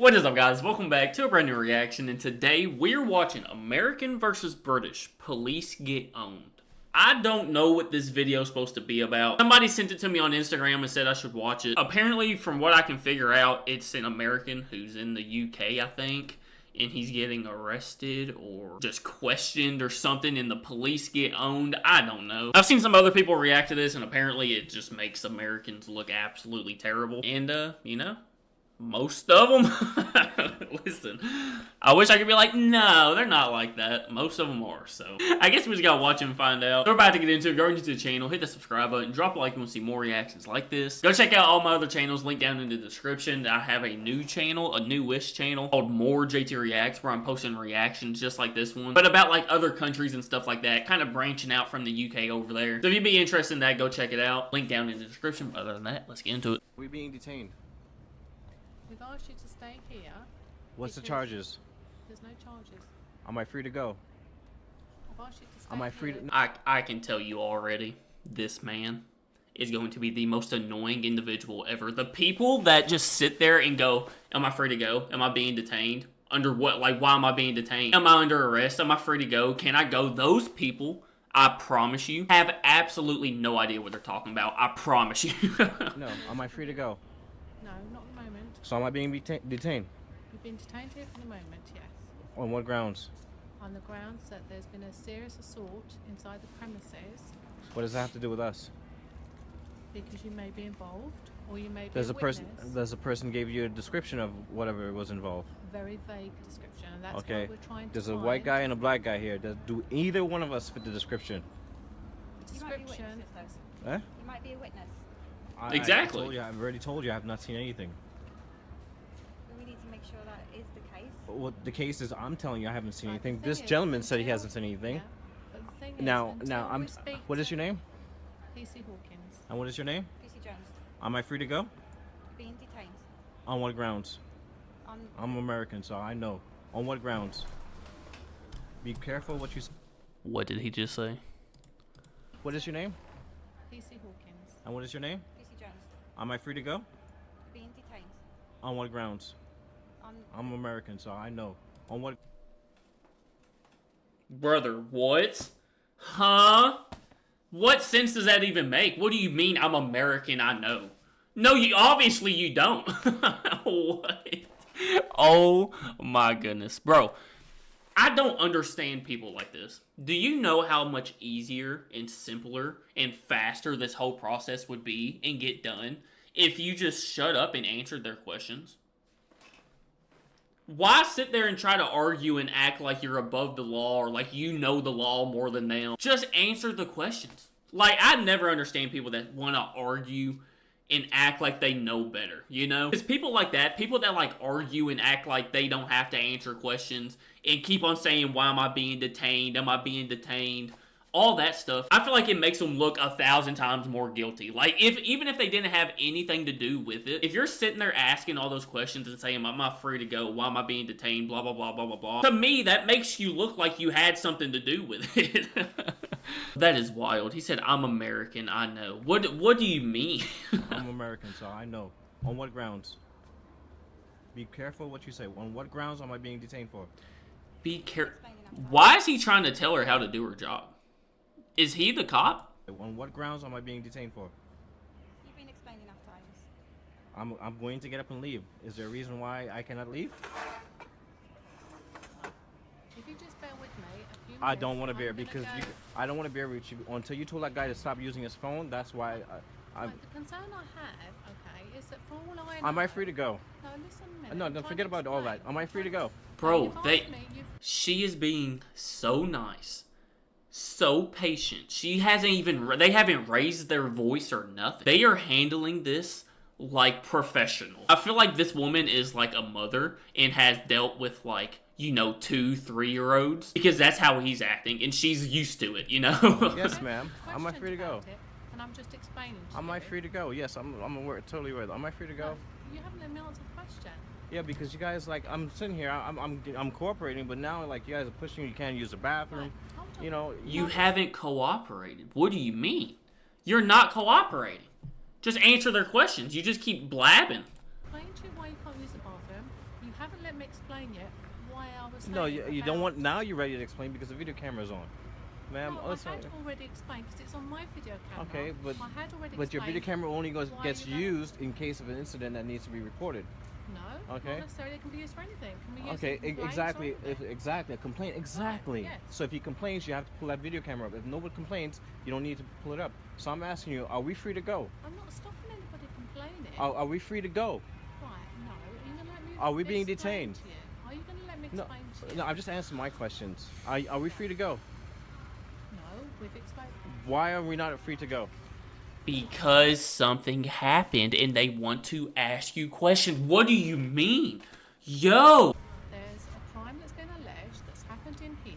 What is up, guys? Welcome back to a brand new reaction, and today we're watching American versus British Police Get Owned. I don't know what this video is supposed to be about. Somebody sent it to me on Instagram and said I should watch it. Apparently, from what I can figure out, it's an American who's in the UK, I think, and he's getting arrested or just questioned or something, and the police get owned. I don't know. I've seen some other people react to this, and apparently it just makes Americans look absolutely terrible. And, you know, most of them, listen, I wish I could be like, no, they're not like that. Most of them are, so I guess we just gotta watch and find out. So we're about to get into it. If you're already to the channel, hit the subscribe button, drop a like if you want to see more reactions like this. Go check out all my other channels, link down in the description. I have a new channel, a newish channel called More JTReacts, where I'm posting reactions just like this one, but about like other countries and stuff like that, kind of branching out from the UK over there. So if you'd be interested in that, go check it out. Link down in the description. Other than that, let's get into it. We're being detained. We've asked you to stay here. What's the charges? There's no charges. Am I free to go? I've asked you to stay Am I free to... I can tell you already, this man is going to be the most annoying individual ever. The people that just sit there and go, am I free to go? Am I being detained? Under what? Like, why am I being detained? Am I under arrest? Am I free to go? Can I go? Those people, I promise you, have absolutely no idea what they're talking about. I promise you. No, am I free to go? No, not at the moment. So am I being detained? You've been detained here for the moment, yes. On what grounds? On the grounds that there's been a serious assault inside the premises. What does that have to do with us? Because you may be involved, or you may be Does a a person witness. does a person give you a description of whatever was involved? Very vague description, and that's Okay. what we're trying to There's a find. white guy and a black guy here. Do either one of us fit the description? You might be Description. witnesses, though. Eh? You might be a witness. Exactly. I've already told you I have not seen anything. But we need to make sure that is the case. Well, the case is I'm telling you I haven't seen Right, the anything. thing This is, gentleman said he until- hasn't seen anything. Yeah, but the thing is, Now, until I'm. we speak What is to your name? PC Hawkins. And what is your name? PC Jones, Am I free to go? being detained On what grounds? on I'm American, so I know. On what grounds? Be careful what you say. What did he just say? What is your name? PC Hawkins. And what is your name? PC Jones, Am I free to go? being detained On what grounds? on I'm American, so I know. On what? Brother, what? Huh? What sense does that even make? What do you mean I'm American, I know? No, you obviously you don't. What? Oh my goodness. Bro, I don't understand people like this. Do you know how much easier and simpler and faster this whole process would be and get done if you just shut up and answered their questions? Why sit there and try to argue and act like you're above the law or like you know the law more than them? Just answer the questions. Like, I never understand people that want to argue and act like they know better, you know? Because people like that, people that like argue and act like they don't have to answer questions and keep on saying, why am I being detained? Am I being detained? All that stuff, I feel like it makes them look 1,000 times more guilty. Like, even if they didn't have anything to do with it, if you're sitting there asking all those questions and saying, am I free to go? Why am I being detained? Blah, blah, blah, blah, blah, blah. To me, that makes you look like you had something to do with it. That is wild. He said, I'm American, I know. What do you mean? I'm American, so I know. On what grounds? Be careful what you say. On what grounds am I being detained for? Be careful. Why is he trying to tell her how to do her job? Is he the cop? On what grounds am I being detained for? you've been explained enough times. I'm going to get up and leave. Is there a reason why I cannot leave? If you just bear with me a few minutes, I don't want to bear I'm gonna because go- I don't want to bear with you until you told that guy to stop using his phone. That's why I'm. Right, the concern I have, okay, is that for all I know... Am I free to go? No, listen a minute. No, I'm no, trying forget to about all that. explain. Am I free to go? Bro, You've they... asked me, She is being so nice, so patient. She hasn't even, they haven't raised their voice or nothing. They are handling this like professional. I feel like this woman is like a mother and has dealt with like, you know, 2-3-year-olds because that's how he's acting and she's used to it, you know? Yes, ma'am. Am I questions free to go? about it, and I'm just explaining to Am you. I free to go? Yes, I'm aware, totally aware. Am I free to go? No, you haven't let me answer the question. Yeah, because you guys like I'm sitting here, I'm cooperating, but now like you guys are pushing. You can't use the bathroom. Right, hold on. You know. You haven't cooperated. What do you mean? You're not cooperating. Just answer their questions. You just keep blabbing. Explain to you why you can't use the bathroom. You haven't let me explain yet why I was No, saying you don't about- want. Now you're ready to explain because the video camera's on. Ma'am, No, I listen. had already explained because it's on my video camera. Okay, but I had already but your video explained camera only why gets you don't- used in case of an incident that needs to be reported. No, Okay. not necessarily. It can be used for anything. Can we use Okay, it for complaints or exactly, anything? exactly. A complaint, exactly. yes. So if he complains, you have to pull that video camera up. If nobody complains, you don't need to pull it up. So I'm asking you, are we free to go? I'm not stopping anybody complaining. Are we free to go? Right, no. Are you going to let me Are we being explain detained? to you? Are you going to let me No, explain to you? no. I'm just answering my questions. Are we free to go? No, we've explained. Why are we not free to go? Because something happened and they want to ask you questions. What do you mean? Yo! There's a crime that's been alleged that's happened in here.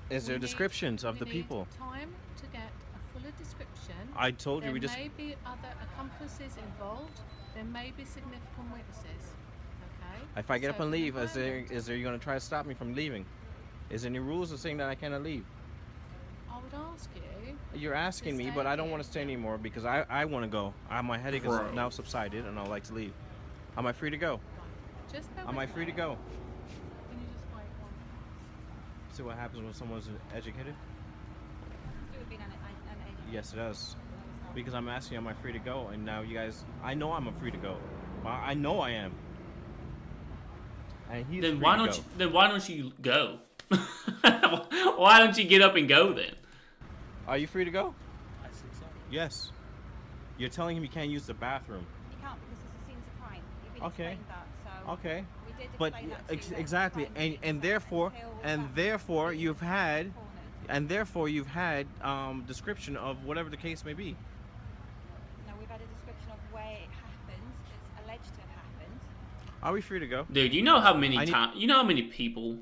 Is there We need- descriptions of we the need people? Time to get a fuller description. I told you There we just. may be other accomplices involved. There may be significant witnesses. Okay. If I get up So and for the leave, moment, is there you gonna try to stop me from leaving? Is there any rules of saying that I cannot leave? I would ask you. You're asking me, stay but I don't here. want to stay anymore because I want to go. My headache is Bro. now subsided and I'd like to leave. Am I free to go? Just bear Am I with free to me. go? Can you just wait one? See what happens when someone's educated? It would be uneducated. Yes, it does. Because I'm asking you, am I free to go? And now you guys, I know I'm free to go. I know I am. And he's Then free why to don't go. you? Then why don't you go? Why don't you get up and go then? Are you free to go? I think so. Yes. You're telling him you can't use the bathroom. You can't because it's a scenes of crime. You've been Okay. explained that, so Okay. we did But explain that to you, that exactly, crime and scene therefore, until and that therefore scene you've had, cornered. and therefore you've had description of whatever the case may be. No, we've had a description of where it happened. It's alleged to have happened. Are we free to go? Dude, you know how many I need- times? You know how many people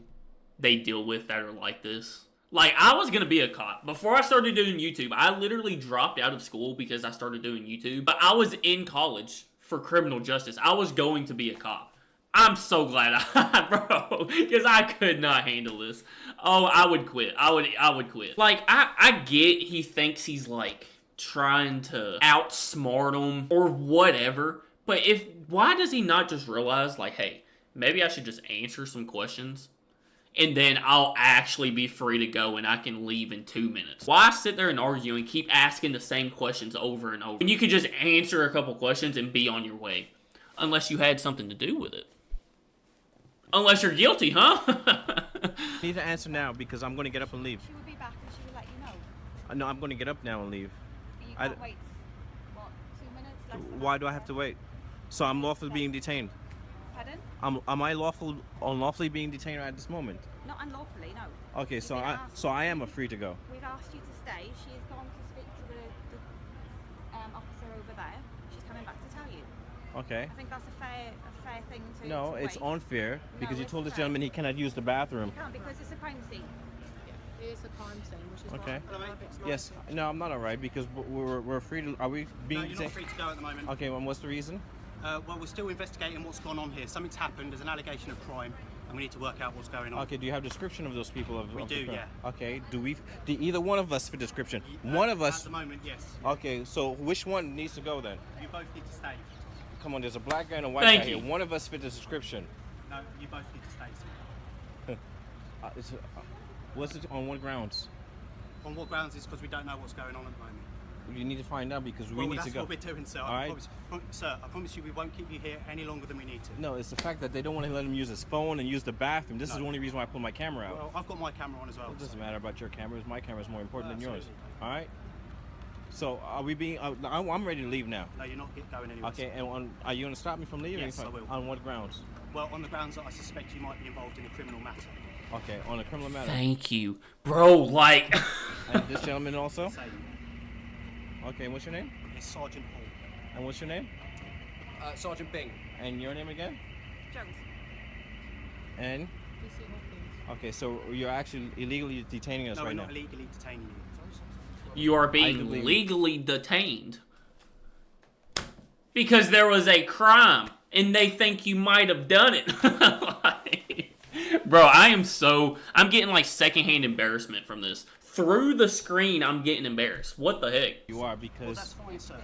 they deal with that are like this? Like, I was gonna be a cop. Before I started doing YouTube, I literally dropped out of school because I started doing YouTube. But I was in college for criminal justice. I was going to be a cop. I'm so glad bro, because I could not handle this. Oh, I would quit. I would quit. Like, I get he thinks he's, like, trying to outsmart him or whatever. But why does he not just realize, like, hey, maybe I should just answer some questions? And then I'll actually be free to go and I can leave in 2 minutes. Why sit there and argue and keep asking the same questions over and over? And you could just answer a couple questions and be on your way. Unless you had something to do with it. Unless you're guilty, huh? You need to answer now because I'm going to get up and leave. She will be back and she will let you know. No, I'm going to get up now and leave. And you I can't d- wait. What? 2 minutes? Less than Why that? do I have to wait? So I'm lawfully being detained. Pardon? Am I unlawfully being detained at this moment? Not unlawfully, no. Okay, You've so been I asked- am a free to go. We've asked you to stay. She has gone to speak to the officer over there. She's coming back to tell you. Okay. I think that's a fair thing to. No, to it's wait. unfair because you it's told this fair. gentleman he cannot use the bathroom. You can't because it's a crime scene. Yeah, it is a crime scene, which is Okay. why I've explained Yes. it. No, I'm not alright because we're free to. Are we being No, you're not detained? free to go at the moment. Okay. Well, what's the reason? Well, we're still investigating what's gone on here. Something's happened. There's an allegation of crime, and we need to work out what's going on. Okay. Do you have description of those people? We of the do, crime? yeah. Okay. Do either one of us fit description? One of At us. the moment, yes. Okay. So which one needs to go then? You both need to stay. Come on. There's a black guy and a white Thank guy you. here. One of us fit the description. No, you both need to stay. What's it on what grounds? On what grounds is because we don't know what's going on at the moment. You need to find out because we Well, need that's to go. what we're doing, sir. All I right. Sir, I promise you we won't keep you here any longer than we need to. No, it's the fact that they don't want to let him use his phone and use the bathroom. This is No. the only reason why I put my camera out. Well, I've got my camera on as well. It doesn't matter about your cameras. My camera is more important than yours. Absolutely. All right. So are we being? I'm ready to leave now. No, you're not going anywhere. Okay. And are you going to stop me from leaving? Yes, I will. On what grounds? Well, on the grounds that I suspect you might be involved in a criminal matter. Okay. On a criminal matter. Thank you. Bro, like... And this gentleman also. Say, Okay. What's your name? it's Sergeant Hall. And what's your name? Sergeant Bing. And your name again? Jones. And DC Hawkins. okay. So you're actually illegally detaining us No, we're right now. not illegally detaining you. You are being believe- legally detained because there was a crime and they think you might have done it. Like, bro, I'm getting like secondhand embarrassment from this. through the screen, I'm getting embarrassed. What the heck? You are Well, because that's fine, sir.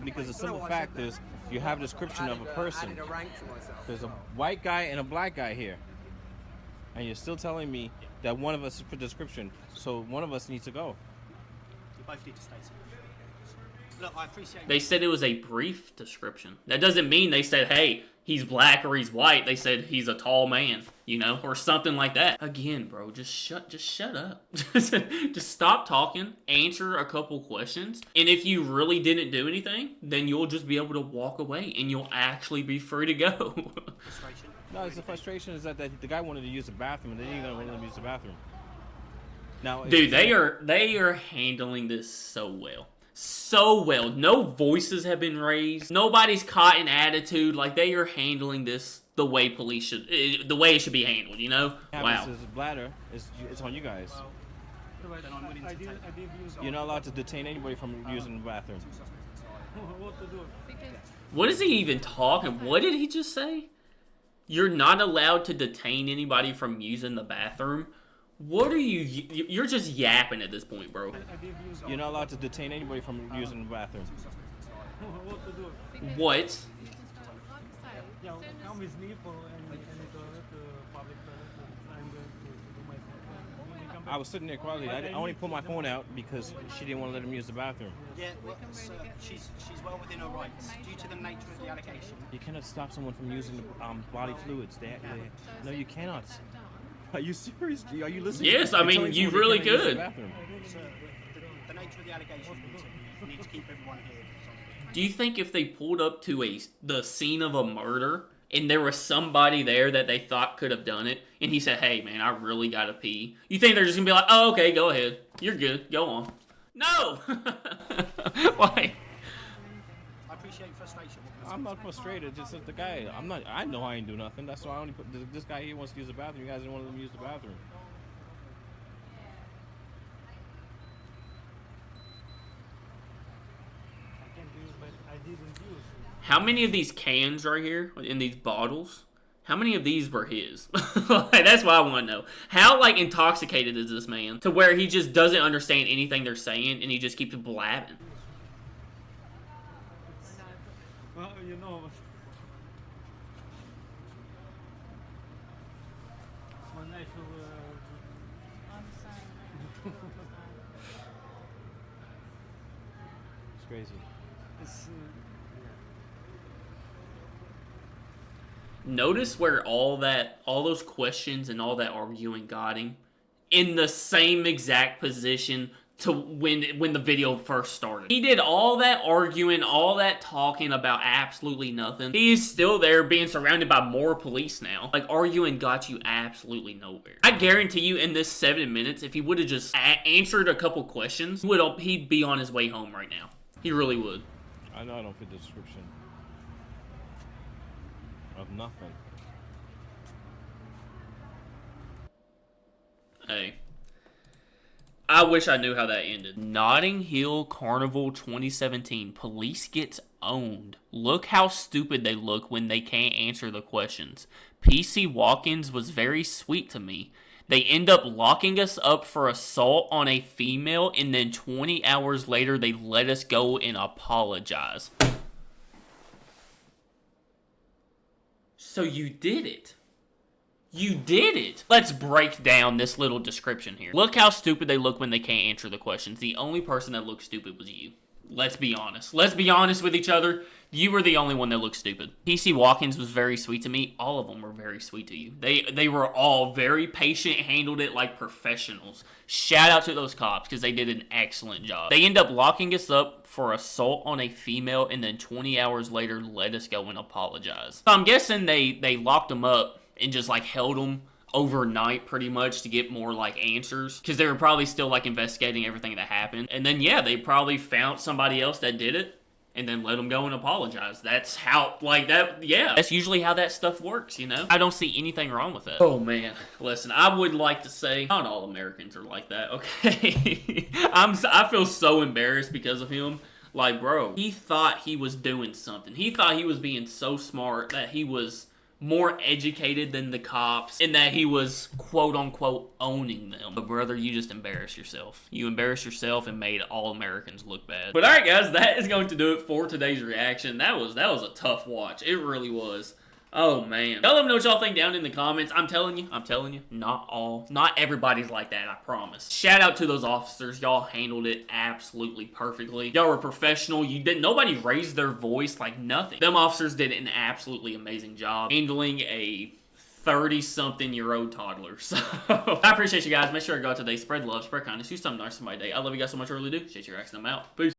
because the simple fact is you have a description of a person. There's a white guy and a black guy here, and you're still telling me that one of us is for description. So one of us needs to go. You both need to stay, sir. Look, I appreciate. They said it was a brief description. That doesn't mean they said, hey, he's black or he's white. They said he's a tall man, you know, or something like that. Again, bro, just shut up. Just stop talking, answer a couple questions, and if you really didn't do anything, then you'll just be able to walk away and you'll actually be free to go. Frustration. No, it's the frustration is that the guy wanted to use the bathroom, and they didn't even want to use the bathroom. Now, Dude, they are handling this so well. So well. No voices have been raised. Nobody's caught an attitude. Like, they are handling this the way police should, the way it should be handled, you know? Wow. His bladder, it's on you guys. Then I'm willing to take. You're not allowed to detain anybody from using the bathroom. Because What is he even talking? What did he just say? You're not allowed to detain anybody from using the bathroom? What are you... You're just yapping at this point, bro. You're not allowed to detain anybody from using the bathroom. because What? you just don't, like I say, Yeah, as soon as come with me for any toilet, public toilet. I'm going to do my thing. When you come back, I was sitting there quietly. I only pulled my phone out because she didn't want to let him use the bathroom. Yeah, well, can sir, really get she's well within her rights due to the nature of the allegation. You cannot stop someone from using the body fluids. No, you cannot. that done, Are you serious? Are you listening? Yes, I You're mean, telling you someone really they can't use the could. bathroom. Sir, the nature of the allegation need to keep everyone here. Do you think if they pulled up to the scene of a murder and there was somebody there that they thought could have done it, and he said, hey, man, I really gotta pee, you think they're just gonna be like, oh, okay, go ahead. You're good. Go on. No! Like... I appreciate frustration. I'm not frustrated. Just that the guy. I'm not. I know I ain't do nothing. That's why I only put this guy here wants to use the bathroom. You guys didn't want to let him use the bathroom. I can't use, but I didn't use. How many of these cans right here, in these bottles, how many of these were his? Like, that's what I want to know. How, like, intoxicated is this man to where he just doesn't understand anything they're saying and he just keeps blabbing? Well, you know, my natural. I'm saying, It's crazy. It's, Notice where all those questions and all that arguing got him in the same exact position to when the video first started. He did all that arguing, all that talking about absolutely nothing. He's still there being surrounded by more police now. Like, arguing got you absolutely nowhere. I guarantee you in this 7 minutes, if he would have just answered a couple questions, he'd be on his way home right now. He really would. I know I don't fit the description of nothing. Hey. I wish I knew how that ended. Notting Hill Carnival 2017. Police gets owned. Look how stupid they look when they can't answer the questions. PC Watkins was very sweet to me. They end up locking us up for assault on a female, and then 20 hours later they let us go and apologize. So you did it. You did it! Let's break down this little description here. Look how stupid they look when they can't answer the questions. The only person that looked stupid was you. Let's be honest. Let's be honest with each other. You were the only one that looked stupid. PC Watkins was very sweet to me. All of them were very sweet to you. They were all very patient, handled it like professionals. Shout out to those cops because they did an excellent job. They end up locking us up for assault on a female, and then 20 hours later let us go and apologize. So I'm guessing they locked them up and just like held them overnight pretty much to get more like answers, because they were probably still like investigating everything that happened. And then yeah, they probably found somebody else that did it and then let them go and apologize. That's how, like, that, yeah, that's usually how that stuff works, you know? I don't see anything wrong with it. Oh man, listen, I would like to say not all Americans are like that, okay? I feel so embarrassed because of him. Like, bro, he thought he was doing something. He thought he was being so smart that he was more educated than the cops in that he was quote unquote owning them. But brother, you just embarrassed yourself. You embarrassed yourself and made all Americans look bad. But alright guys, that is going to do it for today's reaction. That was a tough watch. It really was. Oh man. Y'all let me know what y'all think down in the comments. I'm telling you, not everybody's like that, I promise. Shout out to those officers. Y'all handled it absolutely perfectly. Y'all were professional. Nobody raised their voice, like nothing. Them officers did an absolutely amazing job handling a 30-something-year-old toddler. So, I appreciate you guys. Make sure to go out today, spread love, spread kindness, do something nice for my day. I love you guys so much, I really do. JTReacts, and I'm out. Peace.